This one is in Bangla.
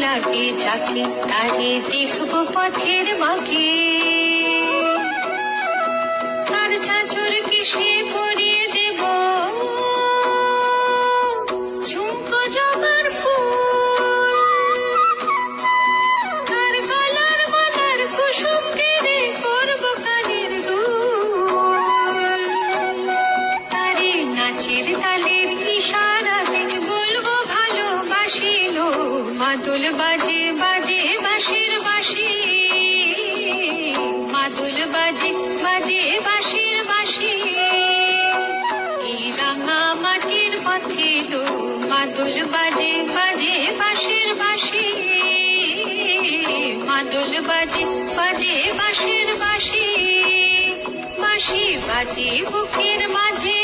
লাগে যাকে তারে দেখবো পথের বাঁকে, তার চাঁচর কিসে পরিয়ে দেব ঝুমকো জবার ফুল, তার গলার মালার কুসুম কেড়ে করবো কানের দুল, তারে নাচের তালের ইশারাতে বলবো ভালোবাসিলো, মাদুল বাজে বাজে বাঁশির বাঁশি, মাদুল বাজে বাজে বাঁশির বাঁশি, এই রাঙা মাটির পথে লো মাদুল বাজে বাজে বাঁশির বাঁশি, মাদুল বাজে বাজে বাঁশির বাঁশি, বাঁশি বাজে বুকের মাঝে